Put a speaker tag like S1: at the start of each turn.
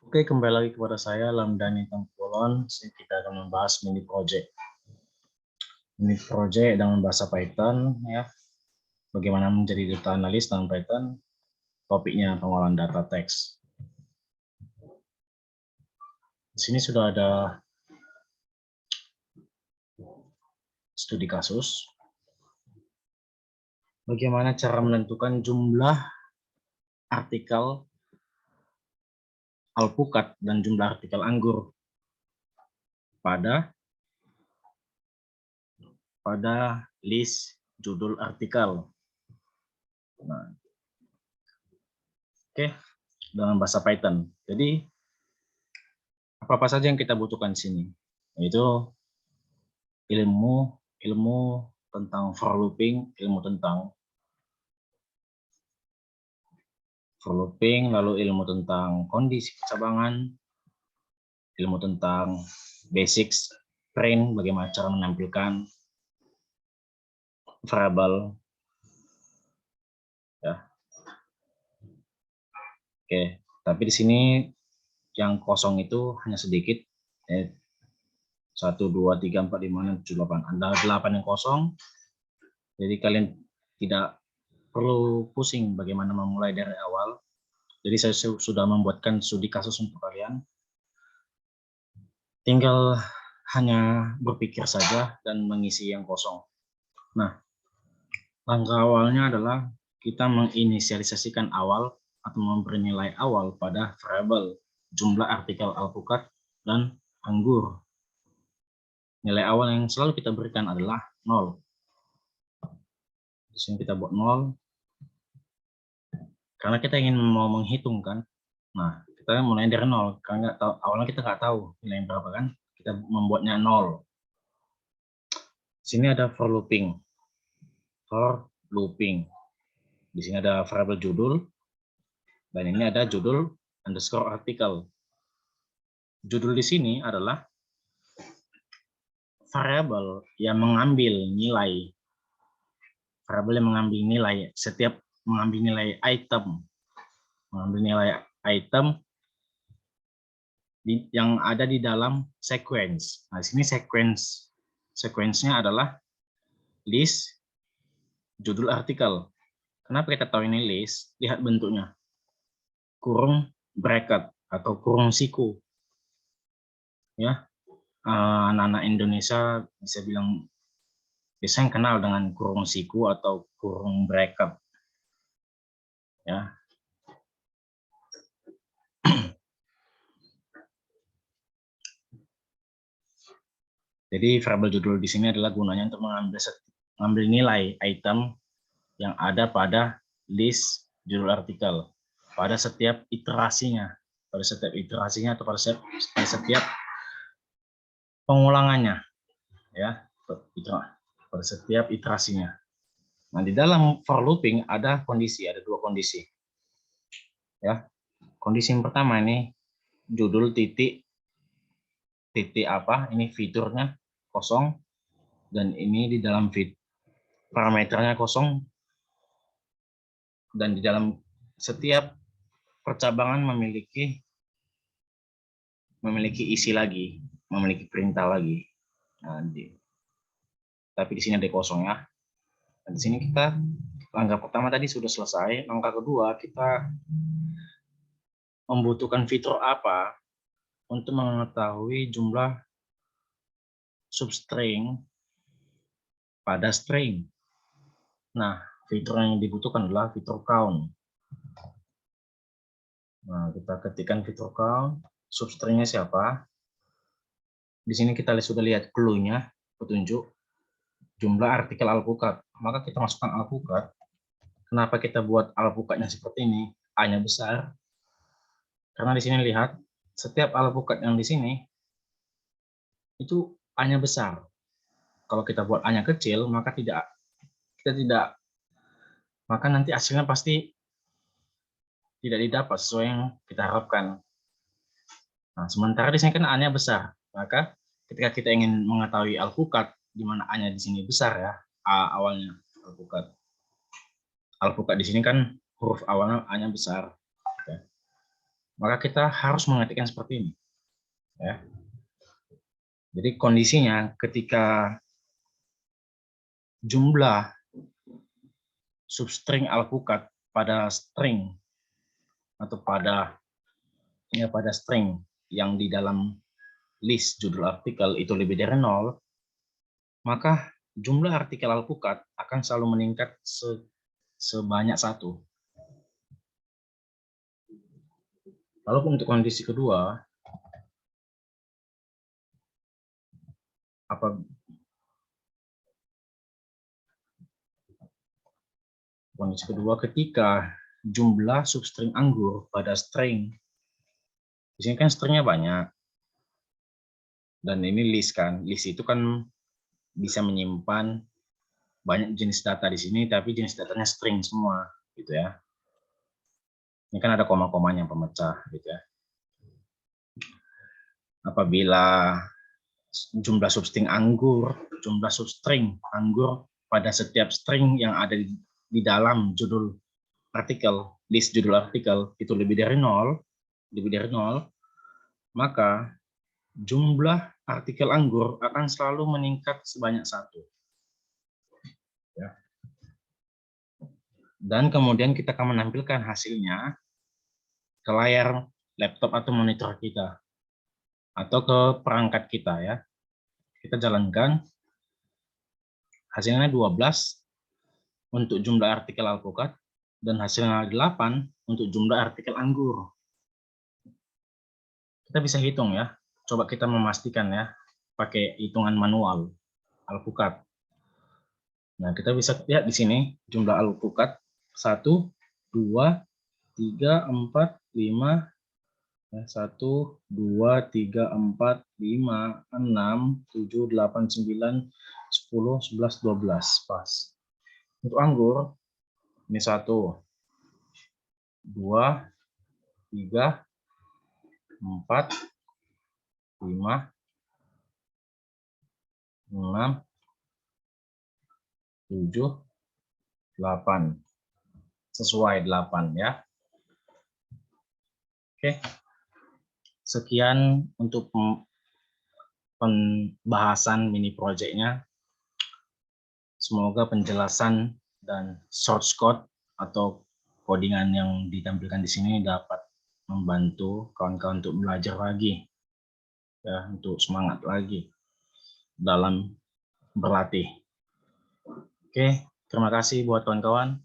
S1: Oke, kembali lagi kepada saya, Lamdani Tangkulon. Kita akan membahas mini project. Mini project dengan bahasa Python, ya. Bagaimana menjadi data analis dengan Python. Topiknya pengolahan data teks. Di sini sudah ada studi kasus. Bagaimana cara menentukan jumlah artikel alpukat dan jumlah artikel anggur pada list judul artikel. Nah, oke, dengan bahasa Python. Jadi apa saja yang kita butuhkan di sini? Yaitu ilmu tentang for looping, lalu ilmu tentang kondisi percabangan, ilmu tentang basics train, bagaimana cara menampilkan variabel, ya. Oke, tapi di sini yang kosong itu hanya sedikit, 1, 2, 3, 4, 5, 6, 7, 8. Ada 8 yang kosong, jadi kalian tidak perlu pusing bagaimana memulai dari awal. Jadi saya sudah membuatkan studi kasus untuk kalian. Tinggal hanya berpikir saja dan mengisi yang kosong. Nah, langkah awalnya adalah kita menginisialisasikan awal atau memberi nilai awal pada variabel jumlah artikel alpukat dan anggur. Nilai awal yang selalu kita berikan adalah 0. Di sini kita buat 0 karena kita ingin mau menghitung kan. Nah, kita mulai dari 0 karena nggak tahu, awalnya kita nggak tahu nilai berapa kan. Kita membuatnya 0. Di sini ada for looping. Di sini ada variabel judul, dan ini ada judul underscore artikel. Judul di sini adalah variabel yang mengambil nilai. Setiap mengambil nilai item. Yang ada di dalam sequence. Nah, di sini sequence-nya adalah list judul artikel. Kenapa kita tahu ini list? Lihat bentuknya. Kurung bracket atau kurung siku. Ya, anak-anak Indonesia bisa bilang biasanya kenal dengan kurung siku atau kurung bracket. Ya. Jadi variabel judul di sini adalah gunanya untuk mengambil nilai item yang ada pada list judul artikel pada setiap iterasinya, atau pada setiap pengulangannya, ya, pada setiap iterasinya. Nah, di dalam for looping ada dua kondisi, ya. Kondisi yang pertama ini judul titik apa, ini fiturnya kosong, dan ini di dalam parameternya kosong, dan di dalam setiap percabangan memiliki isi lagi, memiliki perintah lagi. Nah, tapi di sini ada kosong, ya. Dan di sini kita langkah pertama tadi sudah selesai. Langkah kedua, kita membutuhkan fitur apa untuk mengetahui jumlah substring pada string. Nah, fitur yang dibutuhkan adalah fitur count. Nah, kita ketikkan fitur count, substringnya siapa. Di sini kita sudah lihat clue-nya, petunjuk jumlah artikel alpukat. Maka kita masukkan alpukat. Kenapa kita buat alpukatnya seperti ini? A-nya besar. Karena di sini lihat, setiap alpukat yang di sini itu A-nya besar. Kalau kita buat A-nya kecil, maka maka nanti hasilnya pasti tidak didapat sesuai yang kita harapkan. Nah, sementara di sini kan A-nya besar, maka ketika kita ingin mengetahui alpukat di mana A-nya di sini besar, ya, A awalnya alpukat. Alpukat di sini kan huruf awalnya A-nya besar. maka kita harus mengetikkan seperti ini. Ya. Jadi kondisinya ketika jumlah substring alpukat pada string atau pada string yang di dalam list judul artikel itu lebih dari 0, maka jumlah artikel alpukat akan selalu meningkat sebanyak 1. Lalu untuk kondisi kedua, ketika jumlah substring anggur pada string, di sini kan stringnya banyak, dan ini list kan, list itu kan bisa menyimpan banyak jenis data di sini, tapi jenis datanya string semua, gitu ya. Ini kan ada koma-komanya pemecah, gitu ya. Apabila jumlah substring anggur pada setiap string yang ada di dalam judul artikel, list judul artikel itu lebih dari 0, maka jumlah artikel anggur akan selalu meningkat sebanyak 1. Ya. Dan kemudian kita akan menampilkan hasilnya ke layar laptop atau monitor kita, atau ke perangkat kita ya. Kita jalankan, hasilnya 12 untuk jumlah artikel alpukat, dan hasilnya 8 untuk jumlah artikel anggur. Kita bisa hitung ya, coba kita memastikan ya, pakai hitungan manual alpukat. Nah, kita bisa lihat di sini jumlah alpukat 1, 2, 3, 4, 5, 1, 2, 3, 4, 5, 6, 7, 8, 9, 10, 11, 12. Pas. Untuk anggur, ini 1, 2, 3, 4, 5, 6, 7, 8. Sesuai 8 ya. Oke. Sekian untuk pembahasan mini projectnya. Semoga penjelasan dan source code atau codingan yang ditampilkan di sini dapat membantu kawan-kawan untuk belajar lagi, ya, untuk semangat lagi dalam berlatih. Oke, terima kasih buat kawan-kawan.